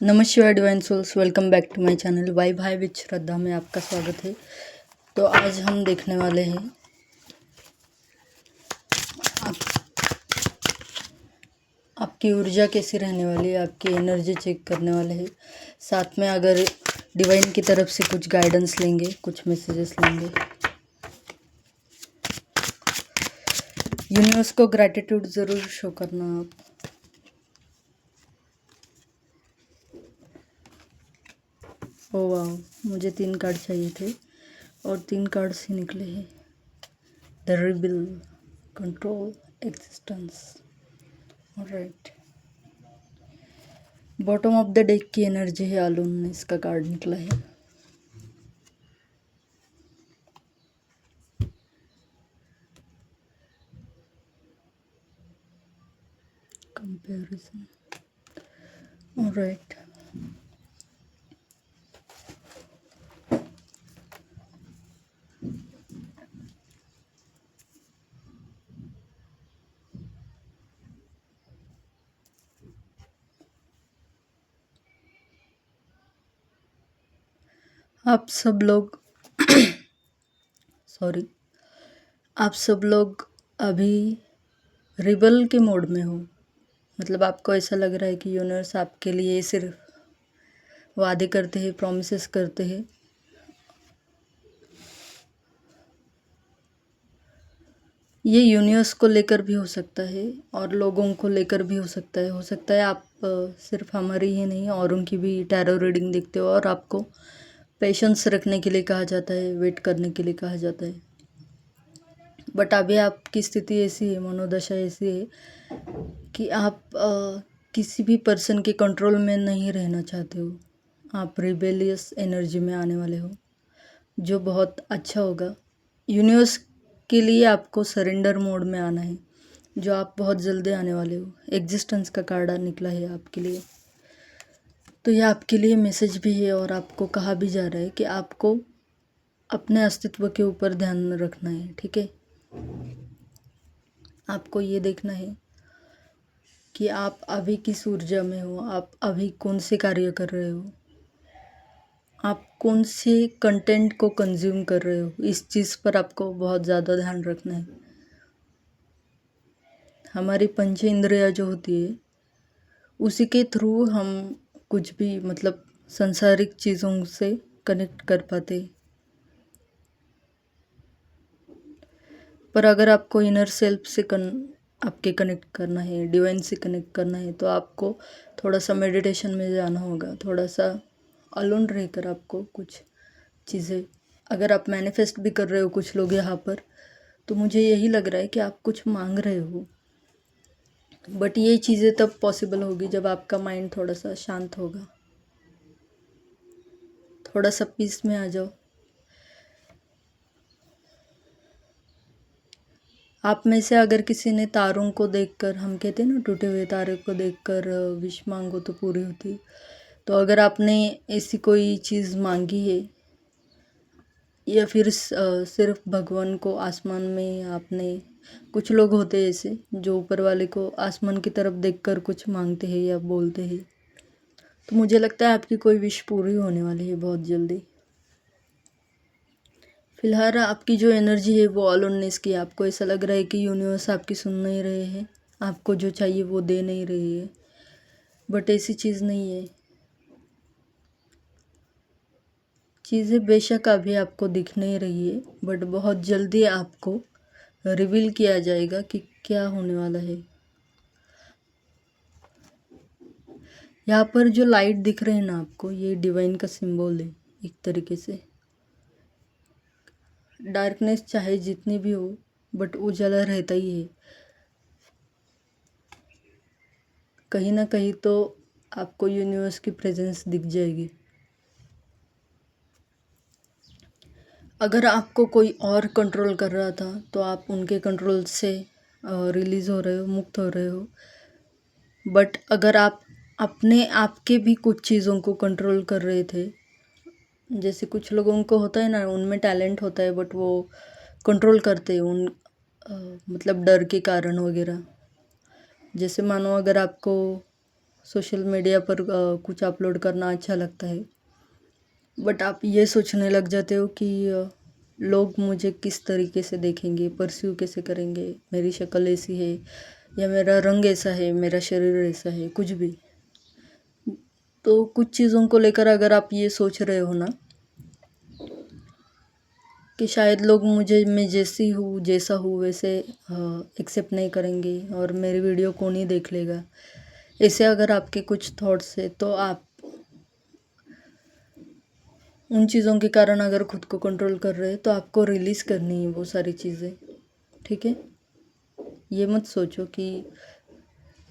नमस्कार divine souls, welcome back to my channel vibe high with Shraddha में आपका स्वागत है। तो आज हम देखने वाले हैं आपकी ऊर्जा कैसी रहने वाली है, आपकी एनर्जी चेक करने वाले हैं। साथ में अगर डिवाइन की तरफ से कुछ गाइडेंस लेंगे, कुछ मैसेजेस लेंगे। यूनिवर्स को ग्रैटिट्यूड ज़रूर शो करना आप। ओ वाह, मुझे 3 कार्ड चाहिए थे और 3 कार्ड्स ही निकले हैं। The rebuild, control, existence. Alright, bottom of the deck की एनर्जी है आलून, इसका कार्ड निकला है। कंपैरिजन। ऑलराइट, आप सब लोग सॉरी आप सब लोग अभी रिबल के मोड में हो। मतलब आपको ऐसा लग रहा है कि यूनिवर्स आपके लिए सिर्फ वादे करते हैं, प्रॉमिसेस करते हैं। ये यूनिवर्स को लेकर भी हो सकता है और लोगों को लेकर भी हो सकता है। आप सिर्फ हमारी ही नहीं औरों की भी टैरो रीडिंग देखते हो और आपको पेशेंस रखने के लिए कहा जाता है, वेट करने के लिए कहा जाता है। बट अभी आपकी स्थिति ऐसी है, मनोदशा ऐसी है कि आप किसी भी पर्सन के कंट्रोल में नहीं रहना चाहते हो। आप रिबेलियस एनर्जी में आने वाले हो, जो बहुत अच्छा होगा। यूनिवर्स के लिए आपको सरेंडर मोड में आना है, जो आप बहुत जल्दी आने वाले हो। एग्जिस्टेंस का कार्ड निकला है आपके लिए, तो यह आपके लिए मैसेज भी है और आपको कहा भी जा रहा है कि आपको अपने अस्तित्व के ऊपर ध्यान रखना है। ठीक है, आपको ये देखना है कि आप अभी किस ऊर्जा में हो, आप अभी कौन से कार्य कर रहे हो, आप कौन से कंटेंट को कंज्यूम कर रहे हो। इस चीज़ पर आपको बहुत ज़्यादा ध्यान रखना है। हमारी पंच इंद्रियाँ जो होती है, उसी के थ्रू हम कुछ भी मतलब सांसारिक चीज़ों से कनेक्ट कर पाते। पर अगर आपको इनर सेल्फ से आपके कनेक्ट करना है, डिवाइन से कनेक्ट करना है, तो आपको थोड़ा सा मेडिटेशन में जाना होगा। थोड़ा सा अलोन रहकर आपको कुछ चीज़ें, अगर आप मैनिफेस्ट भी कर रहे हो कुछ लोग यहाँ पर, तो मुझे यही लग रहा है कि आप कुछ मांग रहे हो। बट ये चीज़ें तब पॉसिबल होगी जब आपका माइंड थोड़ा सा शांत होगा। थोड़ा सा पीस में आ जाओ। आप में से अगर किसी ने तारों को देखकर, हम कहते हैं ना टूटे हुए तारे को देखकर विश मांगो तो पूरी होती, तो अगर आपने ऐसी कोई चीज़ मांगी है या फिर सिर्फ भगवान को आसमान में आपने, कुछ लोग होते हैं ऐसे जो ऊपर वाले को आसमान की तरफ देखकर कुछ मांगते हैं या बोलते हैं, तो मुझे लगता है आपकी कोई विश पूरी होने वाली है बहुत जल्दी। फिलहाल आपकी जो एनर्जी है वो ऑल ऑननेस की। आपको ऐसा लग रहा है कि यूनिवर्स आपकी सुन नहीं रहे हैं, आपको जो चाहिए वो दे नहीं रही है। बट ऐसी चीज़ नहीं है। चीज़ें बेशक अभी आपको दिख नहीं रही है, बट बहुत जल्दी आपको रिवील किया जाएगा कि क्या होने वाला है। यहाँ पर जो लाइट दिख रहे हैं ना आपको, ये डिवाइन का सिंबल है एक तरीके से। डार्कनेस चाहे जितनी भी हो, बट उजाला रहता ही है कहीं ना कहीं। तो आपको यूनिवर्स की प्रेजेंस दिख जाएगी। अगर आपको कोई और कंट्रोल कर रहा था, तो आप उनके कंट्रोल से रिलीज़ हो रहे हो, मुक्त हो रहे हो। बट अगर आप अपने आप के भी कुछ चीज़ों को कंट्रोल कर रहे थे, जैसे कुछ लोगों को होता है ना, उनमें टैलेंट होता है बट वो कंट्रोल करते हैं मतलब डर के कारण वगैरह। जैसे मानो अगर आपको सोशल मीडिया पर कुछ अपलोड करना अच्छा लगता है, बट आप ये सोचने लग जाते हो कि लोग मुझे किस तरीके से देखेंगे, परस्यू कैसे करेंगे, मेरी शक्ल ऐसी है या मेरा रंग ऐसा है, मेरा शरीर ऐसा है, कुछ भी। तो कुछ चीज़ों को लेकर अगर आप ये सोच रहे हो ना कि शायद लोग मुझे मैं जैसी हूँ जैसा हूँ वैसे एक्सेप्ट नहीं करेंगे और मेरी वीडियो को नहीं देख लेगा, ऐसे अगर आपके कुछ थॉट्स है तो आप उन चीज़ों के कारण अगर खुद को कंट्रोल कर रहे हैं तो आपको रिलीज़ करनी है वो सारी चीज़ें, ठीक है। ये मत सोचो कि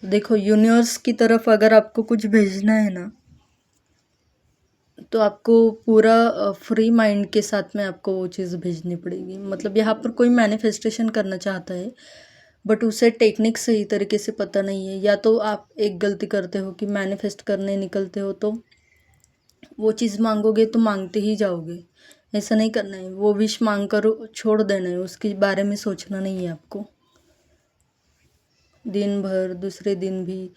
देखो यूनिवर्स की तरफ अगर आपको कुछ भेजना है ना तो आपको पूरा फ्री माइंड के साथ में आपको वो चीज़ भेजनी पड़ेगी। मतलब यहाँ पर कोई मैनिफेस्टेशन करना चाहता है बट उसे टेक्निक सही तरीके से पता नहीं है, या तो आप एक गलती करते हो कि मैनिफेस्ट करने निकलते हो तो वो चीज़ मांगोगे तो मांगते ही जाओगे। ऐसा नहीं करना है, वो विश मांग कर छोड़ देना है, उसके बारे में सोचना नहीं है आपको दिन भर, दूसरे दिन भी।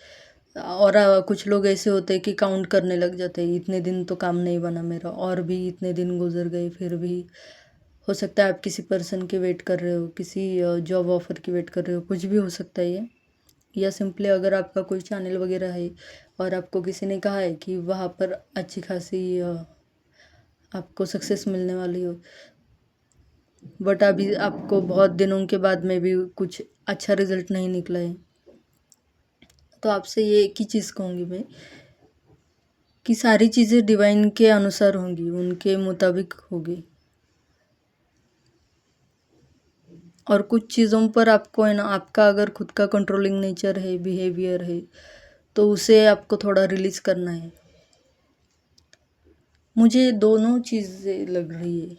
और कुछ लोग ऐसे होते हैं कि काउंट करने लग जाते हैं, इतने दिन तो काम नहीं बना मेरा और भी इतने दिन गुजर गए, फिर भी। हो सकता है आप किसी पर्सन की वेट कर रहे हो, किसी जॉब ऑफर की वेट कर रहे हो, कुछ भी हो सकता है ये। या सिंपली अगर आपका कोई चैनल वगैरह है और आपको किसी ने कहा है कि वहाँ पर अच्छी खासी आपको सक्सेस मिलने वाली हो, बट अभी आपको बहुत दिनों के बाद में भी कुछ अच्छा रिजल्ट नहीं निकला है, तो आपसे ये एक ही चीज़ कहूँगी मैं कि सारी चीज़ें डिवाइन के अनुसार होंगी, उनके मुताबिक होगी। और कुछ चीज़ों पर आपको है ना, आपका अगर खुद का कंट्रोलिंग नेचर है, बिहेवियर है, तो उसे आपको थोड़ा रिलीज़ करना है। मुझे दोनों चीज़ें लग रही है।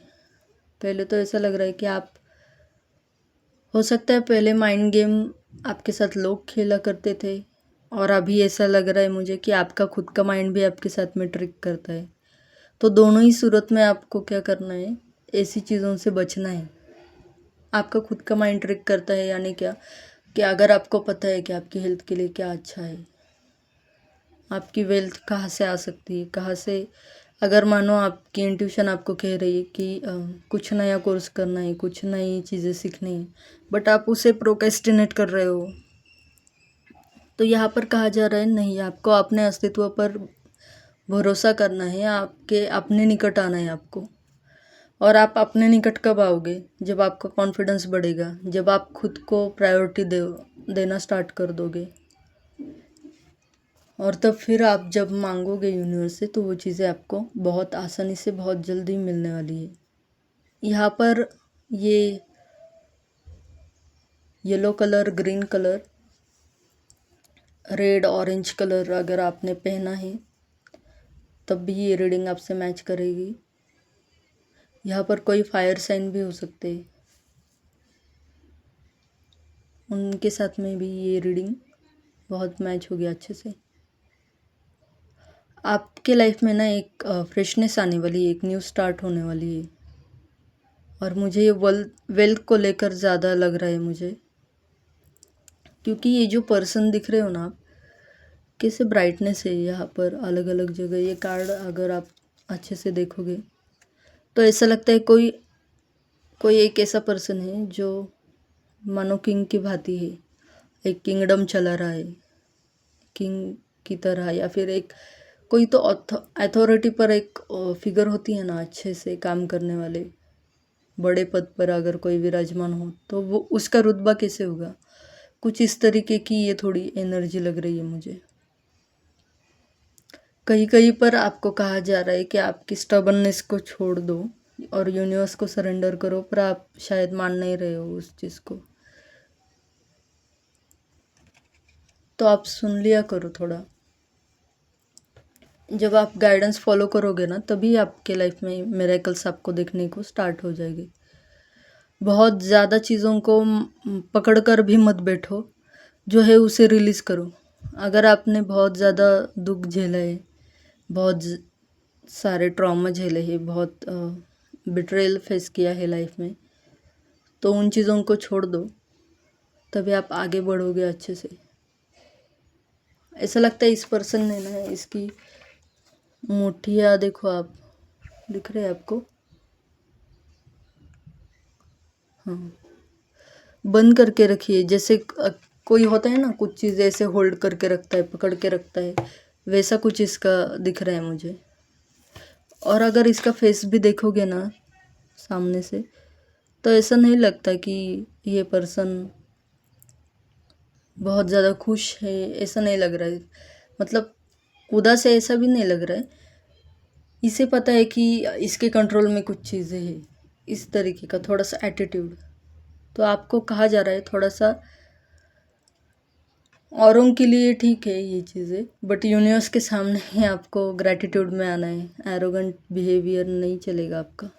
पहले तो ऐसा लग रहा है कि आप, हो सकता है पहले माइंड गेम आपके साथ लोग खेला करते थे, और अभी ऐसा लग रहा है मुझे कि आपका खुद का माइंड भी आपके साथ में ट्रिक करता है। तो दोनों ही सूरत में आपको क्या करना है, ऐसी चीज़ों से बचना है। आपका खुद का माइंड ट्रिक करता है यानी क्या, कि अगर आपको पता है कि आपकी हेल्थ के लिए क्या अच्छा है, आपकी वेल्थ कहाँ से आ सकती है, कहाँ से, अगर मानो आपकी इंट्यूशन आपको कह रही है कि कुछ नया कोर्स करना है, कुछ नई चीज़ें सीखनी है, बट आप उसे प्रोक्रेस्टिनेट कर रहे हो, तो यहाँ पर कहा जा रहा है नहीं, आपको अपने अस्तित्व पर भरोसा करना है, आपके अपने निकट आना है आपको। और आप अपने निकट कब आओगे, जब आपका कॉन्फिडेंस बढ़ेगा, जब आप खुद को प्रायोरिटी देना स्टार्ट कर दोगे, और तब फिर आप जब मांगोगे यूनिवर्स से तो वो चीज़ें आपको बहुत आसानी से बहुत जल्दी मिलने वाली है। यहाँ पर ये yellow colour, green colour, red, orange colour अगर आपने पहना है तब भी ये रीडिंग आपसे मैच करेगी। यहाँ पर कोई फायर साइन भी हो सकते हैं, उनके साथ में भी ये रीडिंग बहुत मैच हो गया अच्छे से। आपके लाइफ में ना एक फ्रेशनेस आने वाली है, एक न्यू स्टार्ट होने वाली है, और मुझे ये वेल्थ को लेकर ज़्यादा लग रहा है मुझे, क्योंकि ये जो पर्सन दिख रहे हो ना आप, कैसे ब्राइटनेस है यहाँ पर अलग अलग जगह। ये कार्ड अगर आप अच्छे से देखोगे तो ऐसा लगता है कोई कोई एक ऐसा पर्सन है जो मानो किंग की भांति है, एक किंगडम चला रहा है किंग की तरह, या फिर एक कोई तो अथॉरिटी पर एक फिगर होती है ना, अच्छे से काम करने वाले बड़े पद पर अगर कोई विराजमान हो तो वो उसका रुतबा कैसे होगा, कुछ इस तरीके की ये थोड़ी एनर्जी लग रही है मुझे। कहीं कहीं पर आपको कहा जा रहा है कि आपकी स्टबर्ननेस को छोड़ दो और यूनिवर्स को सरेंडर करो, पर आप शायद मान नहीं रहे हो उस चीज़ को, तो आप सुन लिया करो थोड़ा। जब आप गाइडेंस फॉलो करोगे ना तभी आपके लाइफ में मिरेकल्स आपको देखने को स्टार्ट हो जाएगी। बहुत ज़्यादा चीज़ों को पकड़ कर भी मत बैठो, जो है उसे रिलीज़ करो। अगर आपने बहुत ज़्यादा दुख झेला है, बहुत सारे ट्रॉमा झेले हैं, बहुत बिट्रेयल फेस किया है लाइफ में, तो उन चीज़ों को छोड़ दो, तभी आप आगे बढ़ोगे अच्छे से। ऐसा लगता है इस पर्सन ने ना इसकी मुठ्ठियाँ देखो आप, दिख रहे हैं आपको? हाँ, बंद करके रखिए, जैसे कोई होता है ना कुछ चीज़ ऐसे होल्ड करके रखता है, पकड़ के रखता है, वैसा कुछ इसका दिख रहा है मुझे। और अगर इसका फेस भी देखोगे ना सामने से, तो ऐसा नहीं लगता कि ये पर्सन बहुत ज़्यादा खुश है, ऐसा नहीं लग रहा है। मतलब उदास है ऐसा भी नहीं लग रहा है। इसे पता है कि इसके कंट्रोल में कुछ चीज़ें हैं, इस तरीके का थोड़ा सा एटीट्यूड। तो आपको कहा जा रहा है थोड़ा सा, औरों के लिए ठीक है ये चीज़ें, बट यूनिवर्स के सामने ही आपको ग्रैटिट्यूड में आना है। एरोगेंट बिहेवियर नहीं चलेगा आपका।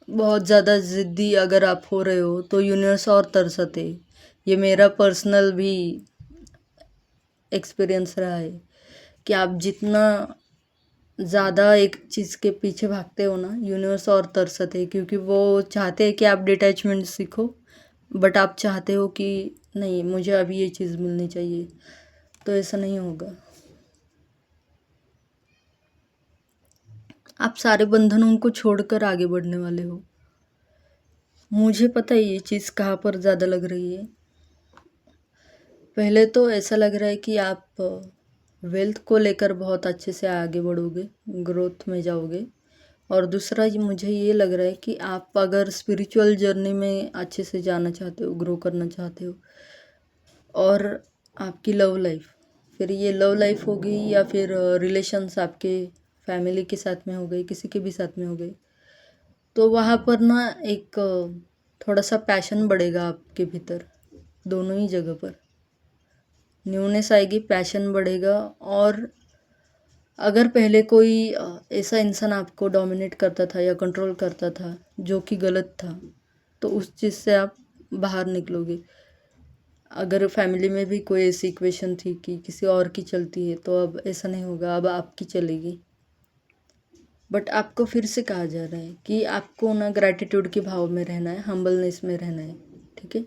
बहुत ज़्यादा ज़िद्दी अगर आप हो रहे हो तो यूनिवर्स और तरसते। ये मेरा पर्सनल भी एक्सपीरियंस रहा है कि आप जितना ज़्यादा एक चीज़ के पीछे भागते हो ना, यूनिवर्स और तरसते है, क्योंकि वो चाहते हैं कि आप डिटैचमेंट सीखो, बट आप चाहते हो कि नहीं मुझे अभी ये चीज़ मिलनी चाहिए, तो ऐसा नहीं होगा। आप सारे बंधनों को छोड़कर आगे बढ़ने वाले हो। मुझे पता है ये चीज़ कहाँ पर ज़्यादा लग रही है। पहले तो ऐसा लग रहा है कि आप वेल्थ को लेकर बहुत अच्छे से आगे बढ़ोगे, ग्रोथ में जाओगे। और दूसरा मुझे ये लग रहा है कि आप अगर स्पिरिचुअल जर्नी में अच्छे से जाना चाहते हो, ग्रो करना चाहते हो, और आपकी लव लाइफ, फिर ये लव लाइफ हो गई या फिर रिलेशंस आपके फैमिली के साथ में हो गए, किसी के भी साथ में हो गए, तो वहाँ पर ना एक थोड़ा सा पैशन बढ़ेगा आपके भीतर, दोनों ही जगह पर न्यूनेस आएगी, पैशन बढ़ेगा। और अगर पहले कोई ऐसा इंसान आपको डोमिनेट करता था या कंट्रोल करता था जो कि गलत था, तो उस चीज़ से आप बाहर निकलोगे। अगर फैमिली में भी कोई ऐसी इक्वेशन थी कि किसी और की चलती है, तो अब ऐसा नहीं होगा, अब आपकी चलेगी। बट आपको फिर से कहा जा रहा है कि आपको ना ग्रैटिट्यूड के भाव में रहना है, हम्बलनेस में रहना है। ठीक है,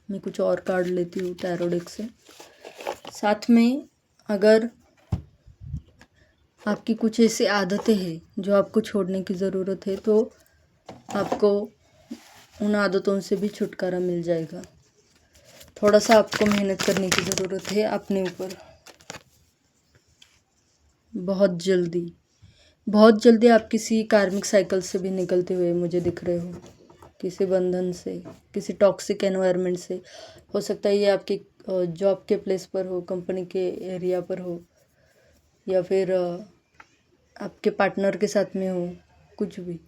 मैं कुछ और कार्ड लेती हूँ टैरो डेक से। साथ में अगर आपकी कुछ ऐसी आदतें हैं जो आपको छोड़ने की ज़रूरत है, तो आपको उन आदतों से भी छुटकारा मिल जाएगा। थोड़ा सा आपको मेहनत करने की ज़रूरत है अपने ऊपर। बहुत जल्दी आप किसी कार्मिक साइकिल से भी निकलते हुए मुझे दिख रहे हो, किसी बंधन से, किसी टॉक्सिक एनवायरनमेंट से। हो सकता है ये आपकी जॉब के प्लेस पर हो, कंपनी के एरिया पर हो, या फिर आपके पार्टनर के साथ में हो, कुछ भी,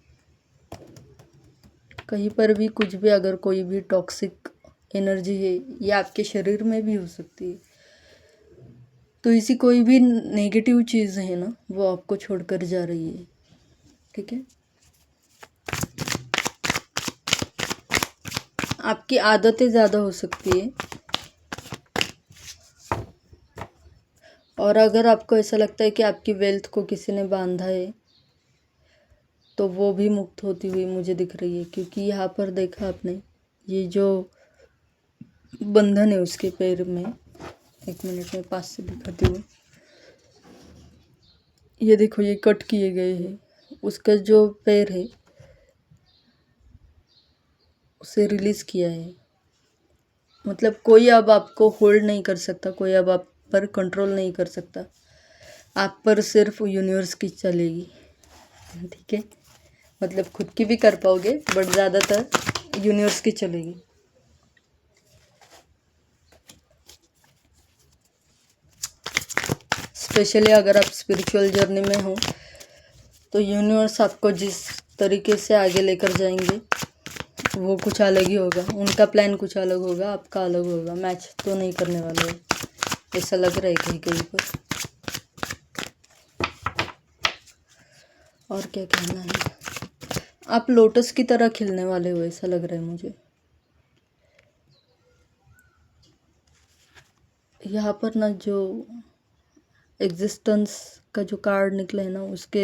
कहीं पर भी कुछ भी, अगर कोई भी टॉक्सिक एनर्जी है, ये आपके शरीर में भी हो सकती है। तो इसी कोई भी नेगेटिव चीज़ है ना, वो आपको छोड़कर जा रही है। ठीक है, आपकी आदतें ज़्यादा हो सकती है। और अगर आपको ऐसा लगता है कि आपकी वेल्थ को किसी ने बांधा है, तो वो भी मुक्त होती हुई मुझे दिख रही है। क्योंकि यहाँ पर देखा आपने, ये जो बंधन है उसके पैर में, एक मिनट में पास से दिखाती हूँ, ये देखो ये कट किए गए हैं, उसका जो पैर है उसे रिलीज़ किया है। मतलब कोई अब आपको होल्ड नहीं कर सकता, कोई अब आप पर कंट्रोल नहीं कर सकता, आप पर सिर्फ यूनिवर्स की चलेगी। ठीक है, मतलब खुद की भी कर पाओगे, बट ज़्यादातर यूनिवर्स की चलेगी। स्पेशली अगर आप स्पिरिचुअल जर्नी में हो, तो यूनिवर्स आपको जिस तरीके से आगे लेकर जाएंगे वो कुछ अलग ही होगा। उनका प्लान कुछ अलग होगा, आपका अलग होगा, मैच तो नहीं करने वाले हैं, ऐसा लग रहा है कहीं कहीं पर। और क्या कहना है, आप लोटस की तरह खिलने वाले हो, ऐसा लग रहा है मुझे। यहाँ पर ना जो एग्जिस्टेंस का जो कार्ड निकला है ना, उसके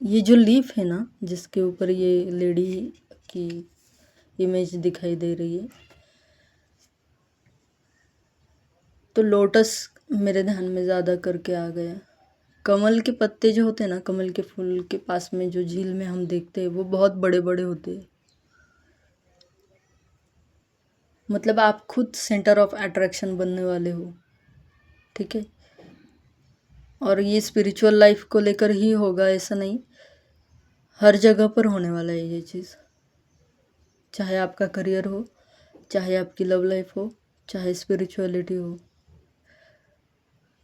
ये जो लीफ है ना जिसके ऊपर ये लेडी की इमेज दिखाई दे रही है। तो लोटस मेरे ध्यान में ज़्यादा करके आ गया। कमल के पत्ते जो होते हैं ना, कमल के फूल के पास में जो झील में हम देखते हैं, वो बहुत बड़े बड़े होते हैं। मतलब आप खुद सेंटर ऑफ अट्रैक्शन बनने वाले हो, ठीक है। और ये स्पिरिचुअल लाइफ को लेकर ही होगा ऐसा नहीं, हर जगह पर होने वाला है ये चीज़। चाहे आपका करियर हो, चाहे आपकी लव लाइफ हो, चाहे स्पिरिचुअलिटी हो,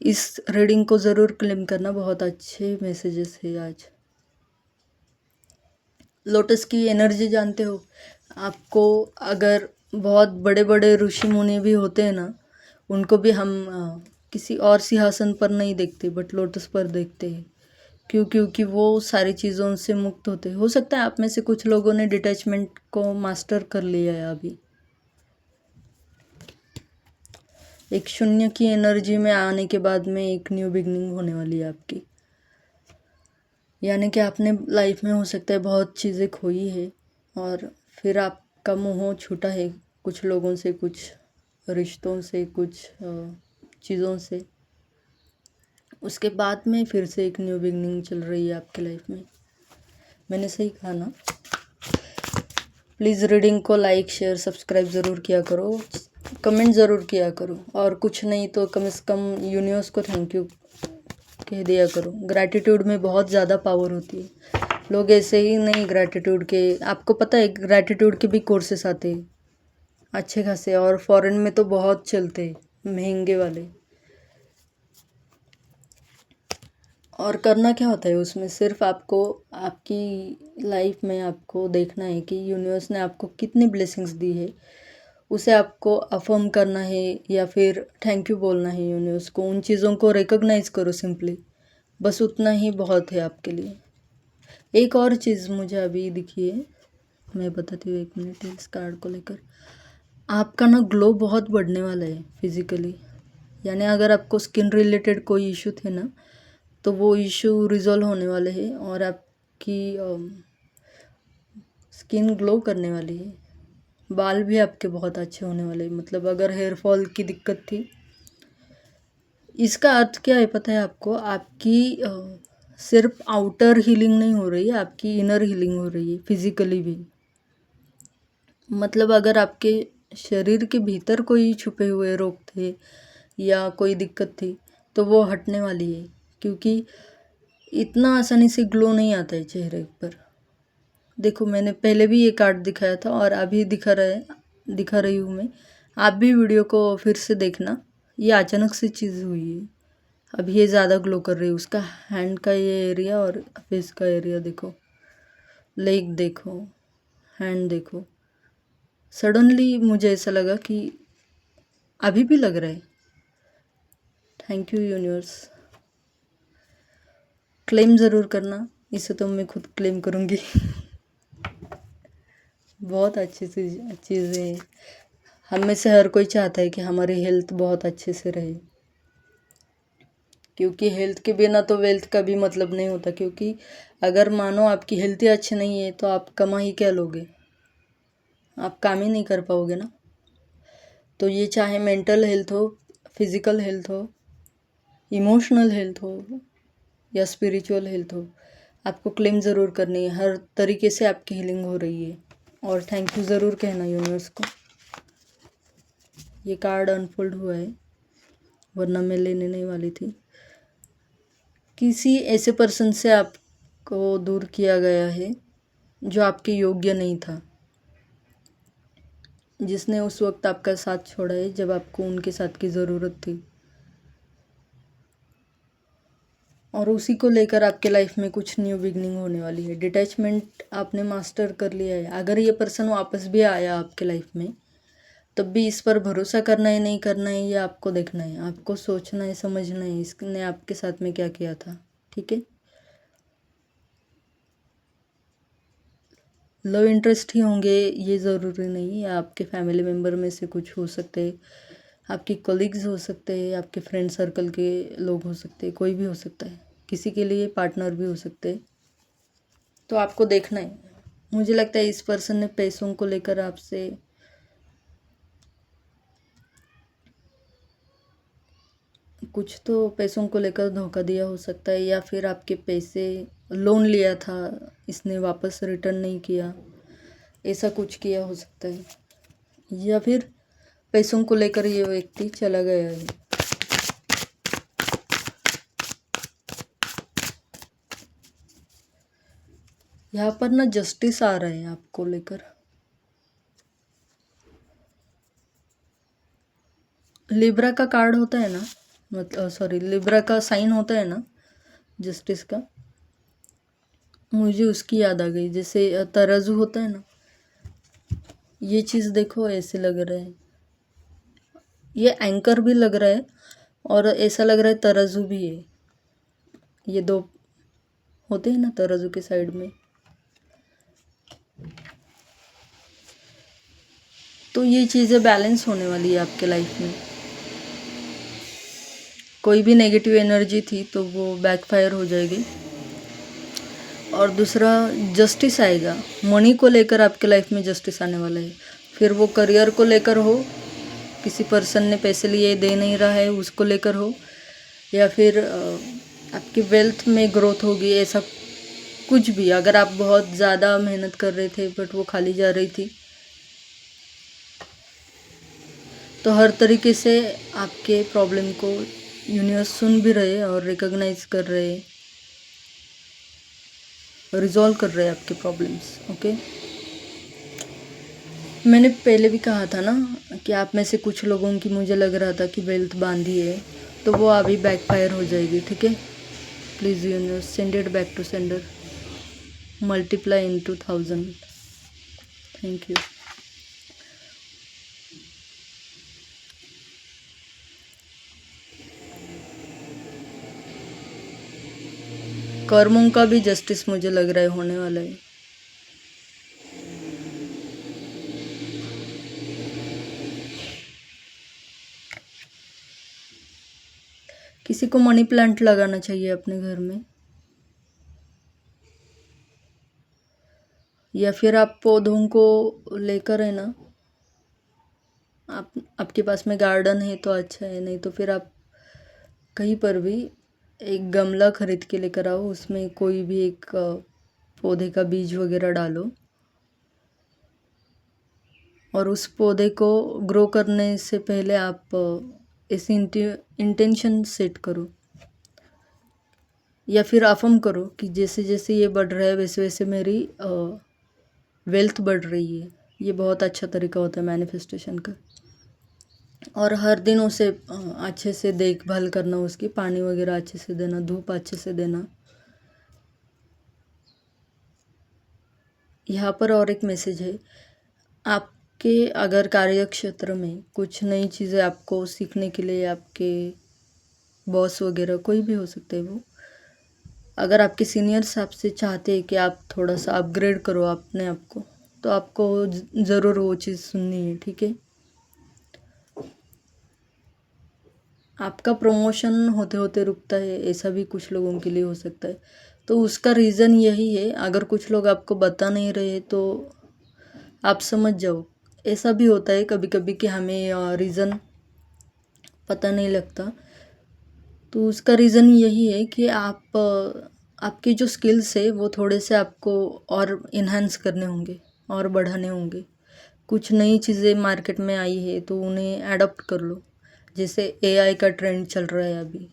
इस रीडिंग को ज़रूर क्लेम करना। बहुत अच्छे मैसेजेस है आज। लोटस की एनर्जी जानते हो आपको? अगर बहुत बड़े बड़े ऋषि मुनि भी होते हैं ना, उनको भी हम किसी और सिंहासन पर नहीं देखते, बट लोटस पर देखते हैं। क्योंकि वो सारी चीज़ों से मुक्त होते हैं। हो सकता है आप में से कुछ लोगों ने डिटैचमेंट को मास्टर कर लिया है अभी। एक शून्य की एनर्जी में आने के बाद में एक न्यू बिगनिंग होने वाली है आपकी। यानी कि आपने लाइफ में हो सकता है बहुत चीज़ें खोई है, और फिर आपका मोह छूटा है कुछ लोगों से, कुछ रिश्तों से, कुछ चीज़ों से। उसके बाद में फिर से एक न्यू बिगनिंग चल रही है आपकी लाइफ में। मैंने सही कहा ना? प्लीज़ रीडिंग को लाइक शेयर सब्सक्राइब ज़रूर किया करो, कमेंट ज़रूर किया करो, और कुछ नहीं तो कम से कम यूनिवर्स को थैंक यू कह दिया करो। ग्रैटिट्यूड में बहुत ज़्यादा पावर होती है। लोग ऐसे ही नहीं ग्रैटिट्यूड के, आपको पता है ग्रैटिट्यूड के भी कोर्सेस आते हैं अच्छे खासे, और फॉरेन में तो बहुत चलते हैं महंगे वाले। और करना क्या होता है उसमें, सिर्फ आपको आपकी लाइफ में आपको देखना है कि यूनिवर्स ने आपको कितनी ब्लेसिंग्स दी है, उसे आपको अफर्म करना है या फिर थैंक यू बोलना है यूनिवर्स को। उन चीज़ों को रिकॉग्नाइज करो सिंपली, बस उतना ही बहुत है आपके लिए। एक और चीज़ मुझे अभी दिखी है, मैं बताती हूँ, 1 मिनट इस कार्ड को लेकर। आपका ना ग्लो बहुत बढ़ने वाला है फिजिकली। यानी अगर आपको स्किन रिलेटेड कोई इशू थे ना, तो वो इशू रिजॉल्व होने वाले हैं, और आपकी स्किन ग्लो करने वाली है। बाल भी आपके बहुत अच्छे होने वाले हैं। मतलब अगर हेयर फॉल की दिक्कत थी, इसका अर्थ क्या है पता है आपको? आपकी सिर्फ आउटर हीलिंग नहीं हो रही है, आपकी इनर हीलिंग हो रही है फिजिकली भी। मतलब अगर आपके शरीर के भीतर कोई छुपे हुए रोग थे या कोई दिक्कत थी, तो वो हटने वाली है। क्योंकि इतना आसानी से ग्लो नहीं आता है चेहरे पर। देखो, मैंने पहले भी ये कार्ड दिखाया था और अभी दिखा रही हूँ मैं। आप भी वीडियो को फिर से देखना। ये अचानक से चीज़ हुई है। अभी ये ज़्यादा ग्लो कर रही है। उसका हैंड का ये एरिया और फेस का एरिया देखो, लेग देखो, हैंड देखो। सडनली मुझे ऐसा लगा कि अभी भी लग रहा है। Thank you universe. क्लेम ज़रूर करना, इसे तो मैं खुद क्लेम करूँगी। बहुत अच्छी चीज़ें हैं। हम में से हर कोई चाहता है कि हमारी हेल्थ बहुत अच्छे से रहे, क्योंकि हेल्थ के बिना तो वेल्थ का भी मतलब नहीं होता। क्योंकि अगर मानो आपकी हेल्थ ही अच्छी नहीं है, तो आप कमा ही क्या लोगे? आप काम ही नहीं कर पाओगे ना। तो ये चाहे मेंटल हेल्थ हो, फिज़िकल हेल्थ हो, इमोशनल हेल्थ हो या स्पिरिचुअल हेल्थ हो, आपको क्लेम ज़रूर करनी है। हर तरीके से आपकी हीलिंग हो रही है, और थैंक यू ज़रूर कहना यूनिवर्स को। ये कार्ड अनफोल्ड हुआ है, वरना मैं लेने नहीं वाली थी। किसी ऐसे पर्सन से आपको दूर किया गया है जो आपके योग्य नहीं था, जिसने उस वक्त आपका साथ छोड़ा है जब आपको उनके साथ की ज़रूरत थी, और उसी को लेकर आपके लाइफ में कुछ न्यू बिगनिंग होने वाली है। डिटैचमेंट आपने मास्टर कर लिया है। अगर ये पर्सन वापस भी आया आपके लाइफ में, तब भी इस पर भरोसा करना है नहीं करना है, ये आपको देखना है। आपको सोचना है, समझना है इसने आपके साथ में क्या किया था, ठीक है। लव इंटरेस्ट ही होंगे ये ज़रूरी नहीं है। आपके फैमिली मेम्बर में से कुछ हो सकते हैं, आपके कलीग्स हो सकते हैं, आपके फ्रेंड सर्कल के लोग हो सकते हैं, कोई भी हो सकता है। किसी के लिए पार्टनर भी हो सकते हैं। तो आपको देखना है मुझे लगता है इस पर्सन ने पैसों को लेकर आपसे कुछ तो पैसों को लेकर धोखा दिया हो सकता है, या फिर आपके पैसे लोन लिया था इसने वापस रिटर्न नहीं किया, ऐसा कुछ किया हो सकता है, या फिर पैसों को लेकर ये व्यक्ति चला गया है। यहाँ पर ना जस्टिस आ रहा है आपको लेकर। लिब्रा का कार्ड होता है ना, मतलब सॉरी, लिब्रा का साइन होता है ना जस्टिस का, मुझे उसकी याद आ गई। जैसे तराजू होता है ना, ये चीज़ देखो ऐसे लग रहा है, ये एंकर भी लग रहा है और ऐसा लग रहा है तराजू भी है। ये दो होते हैं ना तराजू के साइड में। तो ये चीज़ें बैलेंस होने वाली है आपके लाइफ में। कोई भी नेगेटिव एनर्जी थी तो वो बैकफायर हो जाएगी। और दूसरा, जस्टिस आएगा, मनी को लेकर आपके लाइफ में जस्टिस आने वाला है। फिर वो करियर को लेकर हो, किसी पर्सन ने पैसे लिए दे नहीं रहा है उसको लेकर हो, या फिर आपकी वेल्थ में ग्रोथ होगी, ऐसा कुछ भी। अगर आप बहुत ज़्यादा मेहनत कर रहे थे बट वो खाली जा रही थी, तो हर तरीके से आपके प्रॉब्लम को यूनिवर्स सुन भी रहे और रिकॉग्नाइज कर रहे, रिजॉल्व कर रहे हैं आपके प्रॉब्लम्स। ओके, मैंने पहले भी कहा था ना कि आप में से कुछ लोगों की मुझे लग रहा था कि वेल्थ बांधी है, तो वो अभी बैकफायर हो जाएगी। ठीक है, please universe send it back to sender, multiply into 1000। Thank you. कर्मों का भी जस्टिस मुझे लग रहा है होने वाला है। किसी को मनी प्लांट लगाना चाहिए अपने घर में, या फिर आप पौधों को लेकर है ना, आपके पास में गार्डन है तो अच्छा है, नहीं तो फिर आप कहीं पर भी एक गमला खरीद के लेकर आओ, उसमें कोई भी एक पौधे का बीज वगैरह डालो और उस पौधे को ग्रो करने से पहले आप ऐसी इंटेंशन सेट करो, या फिर अफर्म करो कि जैसे जैसे ये बढ़ रहा है वैसे वैसे मेरी वेल्थ बढ़ रही है। ये बहुत अच्छा तरीका होता है मैनिफेस्टेशन का। और हर दिन उसे अच्छे से देखभाल करना, उसकी पानी वगैरह अच्छे से देना, धूप अच्छे से देना। यहाँ पर और एक मैसेज है, आपके अगर कार्य क्षेत्र में कुछ नई चीज़ें आपको सीखने के लिए, आपके बॉस वगैरह कोई भी हो सकते हैं वो, अगर आपके सीनियर्स आपसे चाहते हैं कि आप थोड़ा सा अपग्रेड करो अपने आप को, तो आपको ज़रूर वो चीज़ सुननी है। ठीक है, आपका प्रमोशन होते होते रुकता है, ऐसा भी कुछ लोगों के लिए हो सकता है। तो उसका रीज़न यही है, अगर कुछ लोग आपको बता नहीं रहे तो आप समझ जाओ। ऐसा भी होता है कभी कभी कि हमें रीज़न पता नहीं लगता, तो उसका रीज़न यही है कि आपके जो स्किल्स है वो थोड़े से आपको और इन्हांस करने होंगे और बढ़ाने होंगे। कुछ नई चीज़ें मार्केट में आई है तो उन्हें अडॉप्ट कर लो। जैसे एआई का ट्रेंड चल रहा है अभी,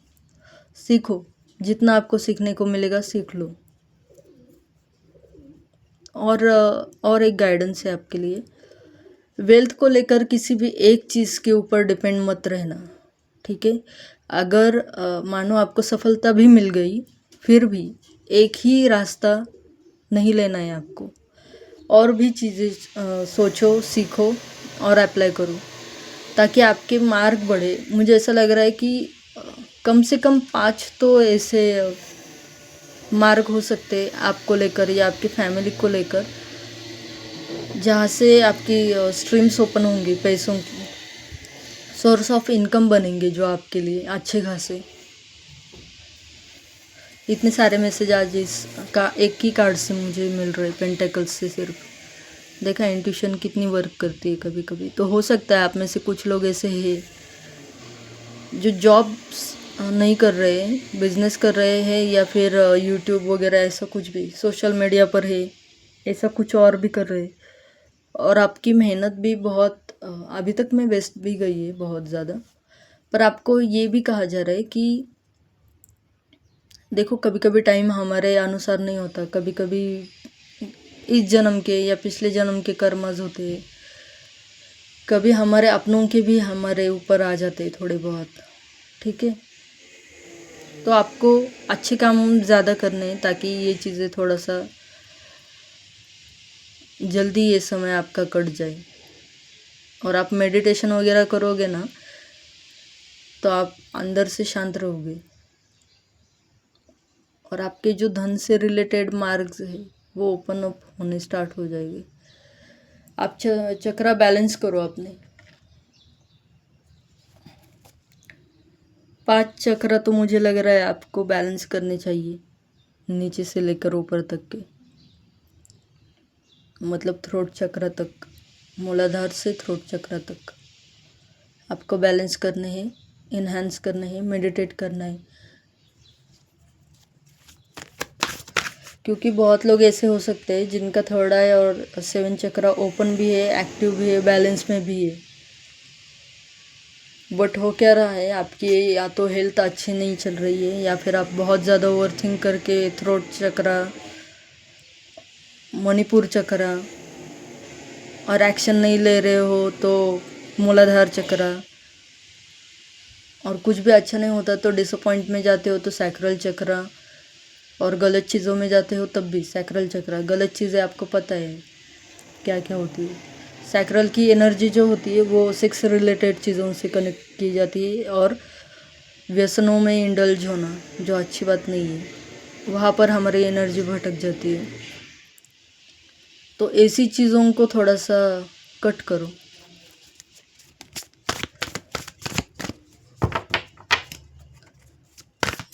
सीखो, जितना आपको सीखने को मिलेगा सीख लो। और एक गाइडेंस है आपके लिए, वेल्थ को लेकर किसी भी एक चीज़ के ऊपर डिपेंड मत रहना। ठीक है, अगर मानो आपको सफलता भी मिल गई, फिर भी एक ही रास्ता नहीं लेना है आपको, और भी चीज़ें सोचो, सीखो और अप्लाई करो ताकि आपके मार्ग बढ़े। मुझे ऐसा लग रहा है कि कम से कम 5 तो ऐसे मार्ग हो सकते हैं आपको लेकर या आपकी फैमिली को लेकर, जहाँ से आपकी स्ट्रीम्स ओपन होंगी, पैसों की सोर्स ऑफ इनकम बनेंगे जो आपके लिए अच्छे खासे। इतने सारे मैसेज आज इस का एक ही कार्ड से मुझे मिल रहे, पेंटेकल्स से सिर्फ। देखा इंट्यूशन कितनी वर्क करती है कभी कभी। तो हो सकता है आप में से कुछ लोग ऐसे हैं जो जॉब्स नहीं कर रहे हैं, बिजनेस कर रहे हैं, या फिर यूट्यूब वगैरह ऐसा कुछ भी सोशल मीडिया पर है, ऐसा कुछ और भी कर रहे हैं। और आपकी मेहनत भी बहुत अभी तक में वेस्ट भी गई है बहुत ज़्यादा। पर आपको ये भी कहा जा रहा है कि देखो कभी कभी टाइम हमारे अनुसार नहीं होता, कभी कभी इस जन्म के या पिछले जन्म के कर्मज होते हैं, कभी हमारे अपनों के भी हमारे ऊपर आ जाते हैं थोड़े बहुत। ठीक है, तो आपको अच्छे काम ज़्यादा करने हैं ताकि ये चीज़ें थोड़ा सा जल्दी ये समय आपका कट जाए। और आप मेडिटेशन वगैरह करोगे ना तो आप अंदर से शांत रहोगे, और आपके जो धन से रिलेटेड मार्ग्स है वो ओपन अप होने स्टार्ट हो जाएंगे। आप चक्रा बैलेंस करो अपने। 5 चक्र तो मुझे लग रहा है आपको बैलेंस करने चाहिए, नीचे से लेकर ऊपर तक के, मतलब थ्रोट चक्र तक, मूलाधार से थ्रोट चक्र तक आपको बैलेंस करने हैं, इन्हांस करने हैं, मेडिटेट करना है। क्योंकि बहुत लोग ऐसे हो सकते हैं जिनका थर्ड आई और 7 चक्र ओपन भी है, एक्टिव भी है, बैलेंस में भी है, बट हो क्या रहा है आपकी या तो हेल्थ अच्छी नहीं चल रही है, या फिर आप बहुत ज़्यादा ओवरथिंक करके थ्रोट चक्र, मणिपुर चक्र और एक्शन नहीं ले रहे हो तो मूलाधार चक्र, और कुछ भी अच्छा नहीं होता तो डिसअपॉइंट में जाते हो तो सैक्रल चक्र, और गलत चीज़ों में जाते हो तब भी सैक्रल चक्र। गलत चीज़ें आपको पता है क्या क्या होती है। सैक्रल की एनर्जी जो होती है वो सेक्स रिलेटेड चीज़ों से कनेक्ट की जाती है, और व्यसनों में इंडल्ज होना जो अच्छी बात नहीं है, वहाँ पर हमारी एनर्जी भटक जाती है। तो ऐसी चीज़ों को थोड़ा सा कट करो।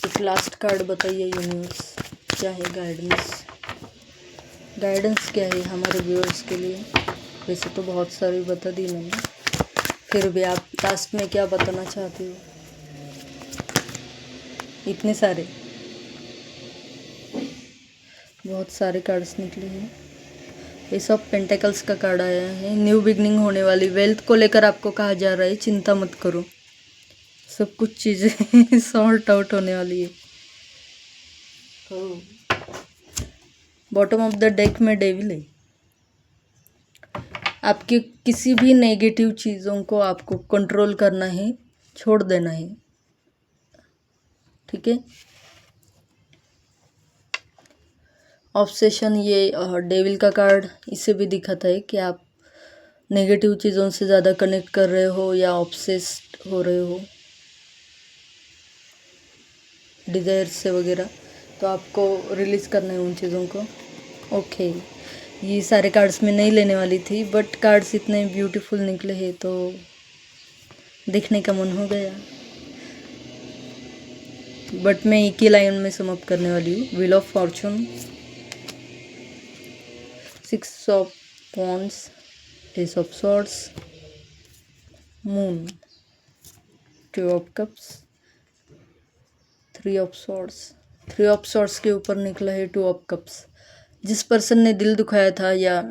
एक लास्ट कार्ड बताइए यूनिवर्स, क्या है गाइडेंस? गाइडेंस क्या है हमारे व्यूअर्स के लिए? वैसे तो बहुत सारी बता दी मैंने, फिर भी आप लास्ट में क्या बताना चाहते हो? इतने सारे, बहुत सारे कार्ड्स निकले हैं। ये सब पेंटेकल्स का कार्ड आया है। न्यू बिगनिंग होने वाली, वेल्थ को लेकर आपको कहा जा रहा है चिंता मत करो, सब कुछ चीज़ें सॉर्ट आउट होने वाली है। तो बॉटम ऑफ द डेक में डेविल है। आपके किसी भी नेगेटिव चीज़ों को आपको कंट्रोल करना है, छोड़ देना है। ठीक है, ऑब्सेशन, ये डेविल का कार्ड इसे भी दिखाता है कि आप नेगेटिव चीज़ों से ज़्यादा कनेक्ट कर रहे हो या ऑब्सेस्ड हो रहे हो डिज़ायर से वगैरह, तो आपको रिलीज़ करना है उन चीज़ों को। ओके, ये सारे कार्ड्स में नहीं लेने वाली थी, बट कार्ड्स इतने ब्यूटीफुल निकले हैं तो देखने का मन हो गया। बट मैं एक ही लाइन में समाप्त करने वाली हूँ। Wheel of Fortune, 6 of wands, S of swords, moon, 2 of cups, 3 of swords. 3 of swords के ऊपर निकला है 2 ऑफ कप्स। जिस पर्सन ने दिल दुखाया था या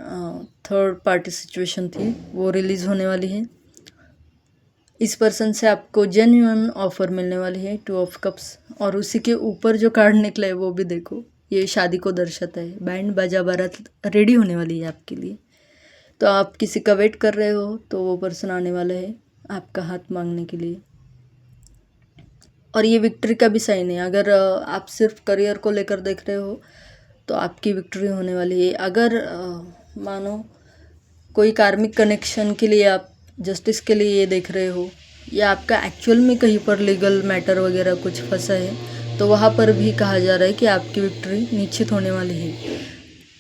थर्ड पार्टी सिचुएशन थी वो रिलीज़ होने वाली है। इस पर्सन से आपको जेन्युइन ऑफर मिलने वाली है, 2 ऑफ कप्स। और उसी के ऊपर जो कार्ड निकला है वो भी देखो, ये शादी को दर्शाता है। बैंड बाजा बारात रेडी होने वाली है आपके लिए। तो आप किसी का वेट कर रहे हो तो वो पर्सन आने वाला है आपका हाथ मांगने के लिए। और ये विक्ट्री का भी साइन है। अगर आप सिर्फ करियर को लेकर देख रहे हो तो आपकी विक्ट्री होने वाली है। अगर मानो कोई कार्मिक कनेक्शन के लिए आप जस्टिस के लिए ये देख रहे हो, या आपका एक्चुअल में कहीं पर लीगल मैटर वगैरह कुछ फंसा है, तो वहाँ पर भी कहा जा रहा है कि आपकी विक्ट्री निश्चित होने वाली है।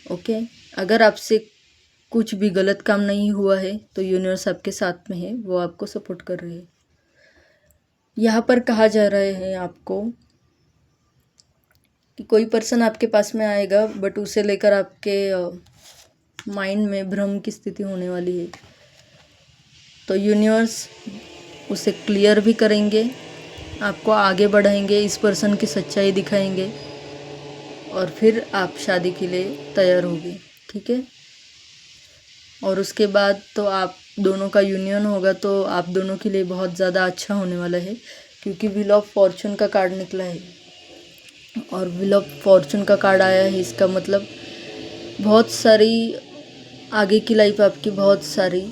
ओके, अगर आपसे कुछ भी गलत काम नहीं हुआ है तो यूनिवर्स आपके साथ में है, वो आपको सपोर्ट कर रहे हैं। यहाँ पर कहा जा रहा है आपको कि कोई पर्सन आपके पास में आएगा, बट उसे लेकर आपके माइंड में भ्रम की स्थिति होने वाली है। तो यूनिवर्स उसे क्लियर भी करेंगे, आपको आगे बढ़ाएंगे, इस पर्सन की सच्चाई दिखाएंगे और फिर आप शादी के लिए तैयार होगे, ठीक है। और उसके बाद तो आप दोनों का यूनियन होगा, तो आप दोनों के लिए बहुत ज़्यादा अच्छा होने वाला है, क्योंकि व्हील ऑफ फॉर्चून का कार्ड निकला है। और व्हील ऑफ फॉर्चून का कार्ड आया है, इसका मतलब बहुत सारी आगे की लाइफ आपकी बहुत सारी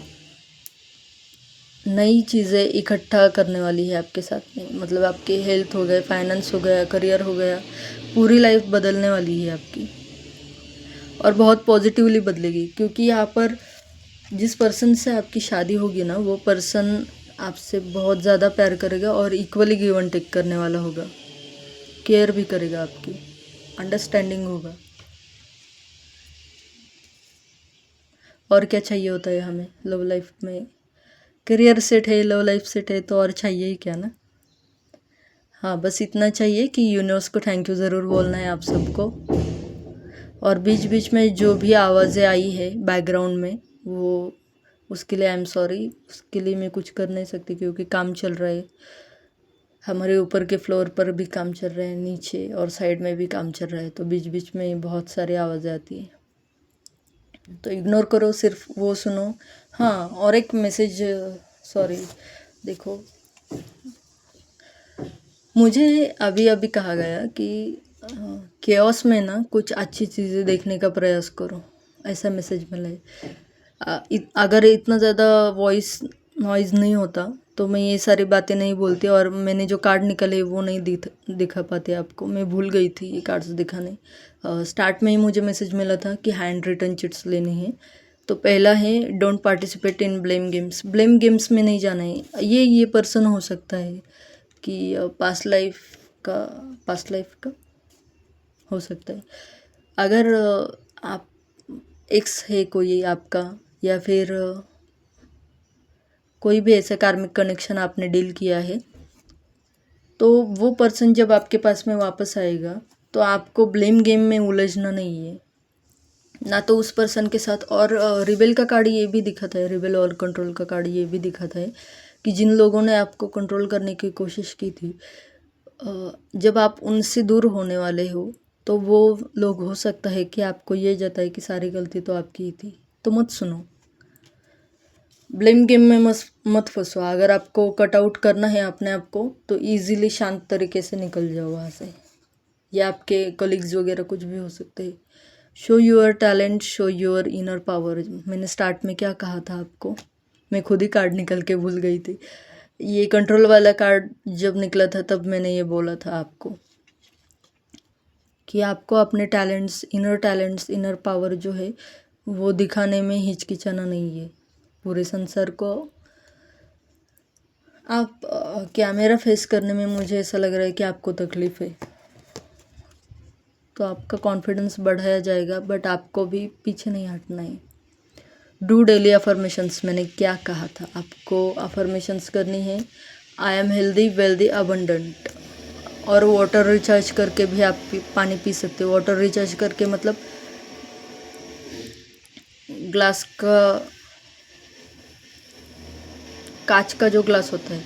नई चीज़ें इकट्ठा करने वाली है आपके साथ में। मतलब आपके हेल्थ हो गए, फाइनेंस हो गया, करियर हो गया, पूरी लाइफ बदलने वाली है आपकी, और बहुत पॉजिटिवली बदलेगी। क्योंकि यहाँ पर जिस पर्सन से आपकी शादी होगी ना, वो पर्सन आपसे बहुत ज़्यादा प्यार करेगा और इक्वली गिव एंड टेक करने वाला होगा, केयर भी करेगा आपकी, अंडरस्टैंडिंग होगा। और क्या चाहिए होता है हमें लव लाइफ में? करियर सेट है, लव लाइफ सेट है, तो और चाहिए ही क्या ना। हाँ, बस इतना चाहिए कि यूनिवर्स को थैंक यू ज़रूर बोलना है आप सबको। और बीच बीच में जो भी आवाज़ें आई है बैकग्राउंड में, वो उसके लिए आई एम सॉरी। उसके लिए मैं कुछ कर नहीं सकती, क्योंकि काम चल रहा है, हमारे ऊपर के फ्लोर पर भी काम चल रहा है, नीचे और साइड में भी काम चल रहा है, तो बीच बीच में बहुत सारी आवाज़ें आती हैं, तो इग्नोर करो, सिर्फ वो सुनो। हाँ, और एक मैसेज, सॉरी, देखो, मुझे अभी अभी कहा गया कि केओस में ना कुछ अच्छी चीज़ें देखने का प्रयास करो, ऐसा मैसेज मिला है। अगर इतना ज़्यादा वॉइस नॉइज़ नहीं होता तो मैं ये सारी बातें नहीं बोलती, और मैंने जो कार्ड निकाले वो नहीं दिखा पाते आपको, मैं भूल गई थी ये कार्ड्स दिखाने। स्टार्ट में ही मुझे मैसेज मिला था कि हैंड रिटन चिट्स लेने हैं। तो पहला है don't participate in blame games. Blame games में नहीं जाना है। ये पर्सन हो सकता है कि पास्ट लाइफ का हो सकता है। अगर आप एक्स है कोई आपका, या फिर कोई भी ऐसा कार्मिक कनेक्शन आपने डील किया है, तो वो पर्सन जब आपके पास में वापस आएगा तो आपको ब्लेम गेम में उलझना नहीं है ना, तो उस पर्सन के साथ। और रिबेल का कार्ड ये भी दिखाता है, रिबेल और कंट्रोल का कार्ड ये भी दिखाता है कि जिन लोगों ने आपको कंट्रोल करने की कोशिश की थी, जब आप उनसे दूर होने वाले हो, तो वो लोग हो सकता है कि आपको ये जताए कि सारी गलती तो आपकी ही थी। तो मत सुनो, ब्लेम गेम में मत फंसो। अगर आपको कट आउट करना है अपने आप को, तो ईजिली शांत तरीके से निकल जाओ वहाँ से, या आपके कलीग्स वगैरह कुछ भी हो सकते हैं। Show your talent, show your inner power. मैंने स्टार्ट में क्या कहा था आपको, मैं खुद ही कार्ड निकल के भूल गई थी। ये कंट्रोल वाला कार्ड जब निकला था तब मैंने ये बोला था आपको कि आपको अपने टैलेंट्स, इनर पावर जो है वो दिखाने में हिचकिचाना नहीं है। पूरे संसार को आप कैमरा फेस करने में मुझे ऐसा लग रहा है कि आपको तकलीफ़ है, तो आपका कॉन्फिडेंस बढ़ाया जाएगा, बट आपको भी पीछे नहीं हटना है। Do daily affirmations. मैंने क्या कहा था आपको, अफर्मेशंस करनी है। I am healthy, wealthy, abundant. और वाटर रिचार्ज करके भी आप पानी पी सकते हो। वाटर रिचार्ज करके मतलब ग्लास का, कांच का जो ग्लास होता है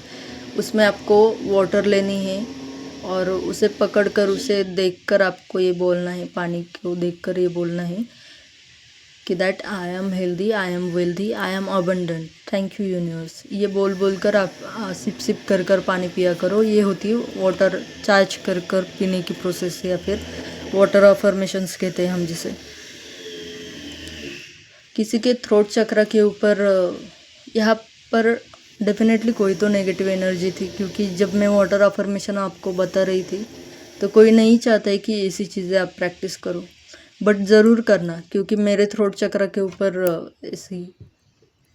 उसमें आपको वाटर लेनी है, और उसे पकड़कर, उसे देखकर आपको ये बोलना है, पानी को देखकर ये बोलना है कि that I am healthy, I am wealthy, I am abundant, thank you universe. ये बोल कर आप सिप सिप कर पानी पिया करो। ये होती है वाटर चार्ज कर पीने की प्रोसेस, या फिर वाटर अफर्मेशंस कहते हैं हम जिसे। किसी के थ्रोट चक्र के ऊपर यहाँ पर डेफिनेटली कोई तो नेगेटिव एनर्जी थी, क्योंकि जब मैं वाटर अफर्मेशन आपको बता रही थी तो कोई नहीं चाहता है कि ऐसी चीज़ें आप प्रैक्टिस करो, बट ज़रूर करना, क्योंकि मेरे थ्रोट चक्र के ऊपर ऐसी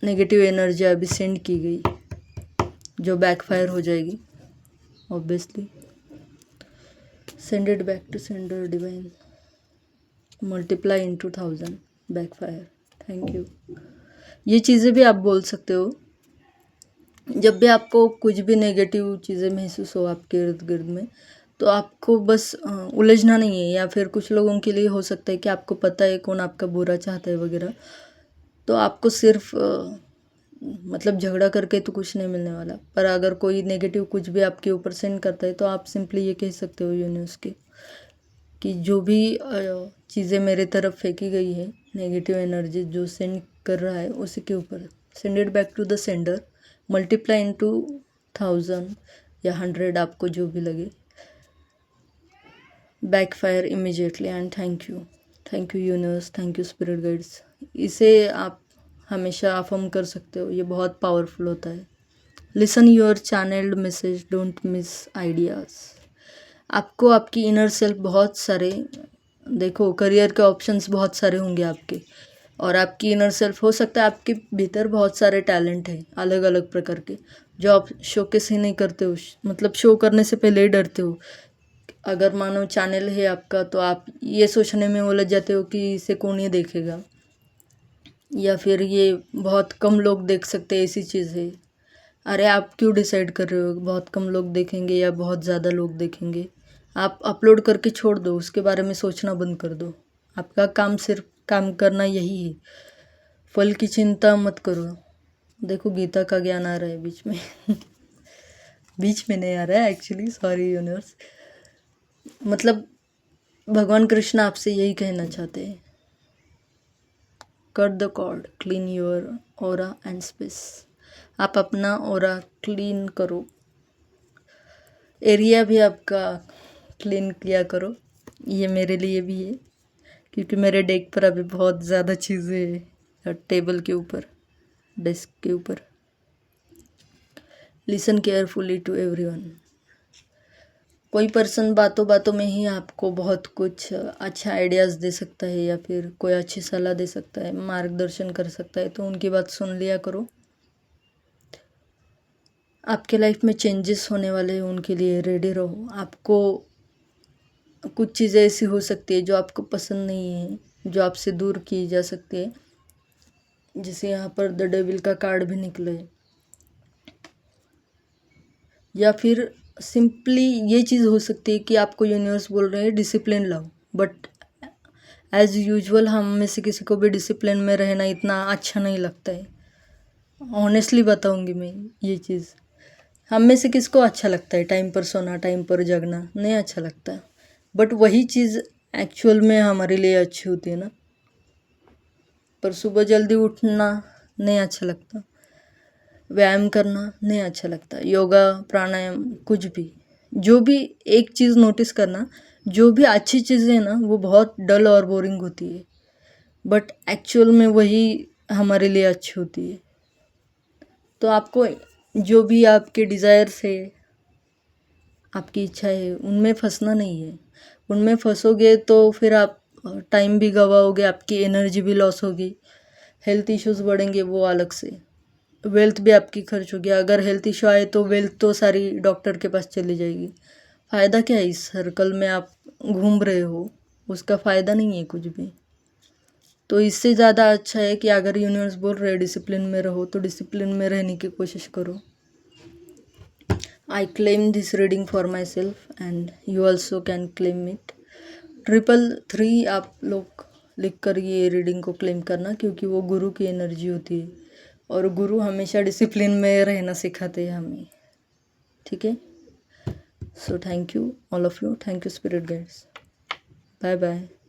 नेगेटिव एनर्जी अभी सेंड की गई जो बैकफायर हो जाएगी obviously. Send it back to sender divine, multiply into 1000 backfire. Thank you. ये चीज़ें भी आप बोल सकते हो जब भी आपको कुछ भी नेगेटिव चीज़ें महसूस हो आपके इर्द गिर्द में, तो आपको बस उलझना नहीं है। या फिर कुछ लोगों के लिए हो सकता है कि आपको पता है कौन आपका बुरा चाहता है वगैरह, तो आपको सिर्फ मतलब झगड़ा करके तो कुछ नहीं मिलने वाला। पर अगर कोई नेगेटिव कुछ भी आपके ऊपर सेंड करता है तो आप सिंपली ये कह सकते हो यूनिवर्स के कि जो भी चीज़ें मेरे तरफ फेंकी गई है, नेगेटिव एनर्जी जो सेंड कर रहा है उसी के ऊपर send it back to the sender, multiply into 1000 या 100, आपको जो भी लगे, backfire immediately and thank you universe, thank you spirit guides. इसे आप हमेशा अफर्म कर सकते हो, ये बहुत पावरफुल होता है। Listen your channelled message, don't miss ideas. आपको आपकी इनर सेल्फ बहुत सारे, देखो करियर के ऑप्शंस बहुत सारे होंगे आपके, और आपकी इनर सेल्फ हो सकता है आपके भीतर बहुत सारे टैलेंट हैं अलग अलग प्रकार के, जो आप शोकेस ही नहीं करते हो, मतलब शो करने से पहले ही डरते हो। अगर मानो चैनल है आपका तो आप ये सोचने में उलझ जाते हो कि इसे कौन ही देखेगा, या फिर ये बहुत कम लोग देख सकते हैं ऐसी चीज़ है। अरे आप क्यों डिसाइड कर रहे हो बहुत कम लोग देखेंगे या बहुत ज़्यादा लोग देखेंगे? आप अपलोड करके छोड़ दो, उसके बारे में सोचना बंद कर दो। आपका काम सिर्फ काम करना यही है, फल की चिंता मत करो। देखो गीता का ज्ञान आ रहा है बीच में बीच में नहीं आ रहा है एक्चुअली, सॉरी यूनिवर्स। मतलब भगवान कृष्ण आपसे यही कहना चाहते हैं, cut the cord, clean your aura and space. आप अपना ऑरा क्लीन करो, एरिया भी आपका क्लीन किया करो। ये मेरे लिए भी है क्योंकि मेरे डेस्क पर अभी बहुत ज़्यादा चीज़ें है, टेबल के ऊपर, डेस्क के ऊपर। Listen carefully to everyone. कोई पर्सन बातों बातों में ही आपको बहुत कुछ अच्छा आइडियाज़ दे सकता है या फिर कोई अच्छी सलाह दे सकता है, मार्गदर्शन कर सकता है, तो उनकी बात सुन लिया करो। आपके लाइफ में चेंजेस होने वाले हैं, उनके लिए रेडी रहो। आपको कुछ चीज़ें ऐसी हो सकती है जो आपको पसंद नहीं है, जो आपसे दूर की जा सकती है, जैसे यहाँ पर द डेविल का कार्ड भी निकले। या फिर सिंपली ये चीज़ हो सकती है कि आपको यूनिवर्स बोल रहे हैं डिसिप्लिन लाओ, बट एज़ यूजुअल हम में से किसी को भी डिसिप्लिन में रहना इतना अच्छा नहीं लगता है। ऑनेस्टली बताऊंगी मैं ये चीज़, हम में से किसको अच्छा लगता है टाइम पर सोना, टाइम पर जगना? नहीं अच्छा लगता। बट वही चीज़ एक्चुअल में हमारे लिए अच्छी होती है ना। पर सुबह जल्दी उठना नहीं अच्छा लगता, व्यायाम करना नहीं अच्छा लगता, योगा प्राणायाम कुछ भी, जो भी एक चीज़ नोटिस करना, जो भी अच्छी चीज़ें हैं ना वो बहुत डल और बोरिंग होती है, बट एक्चुअल में वही हमारे लिए अच्छी होती है। तो आपको जो भी आपके डिज़ायर्स है, आपकी इच्छा है, उनमें फंसना नहीं है। उनमें फंसोगे तो फिर आप टाइम भी गवाओगे, आपकी एनर्जी भी लॉस होगी, हेल्थ इश्यूज़ बढ़ेंगे वो अलग से, वेल्थ भी आपकी खर्च होगी। अगर हेल्थ इशू आए तो वेल्थ तो सारी डॉक्टर के पास चली जाएगी। फ़ायदा क्या है इस सर्कल में आप घूम रहे हो, उसका फ़ायदा नहीं है कुछ भी। तो इससे ज़्यादा अच्छा है कि अगर यूनिवर्स बोल रहे डिसिप्लिन में रहो तो डिसिप्लिन में रहने की कोशिश करो। I claim this reading for my self and you also can claim it. 333 आप लोग लिख कर ये रीडिंग को क्लेम करना, क्योंकि वो गुरु की एनर्जी होती है और गुरु हमेशा डिसिप्लिन में रहना सिखाते हैं हमें। ठीक है, so thank you all of you, thank you spirit guides, bye bye.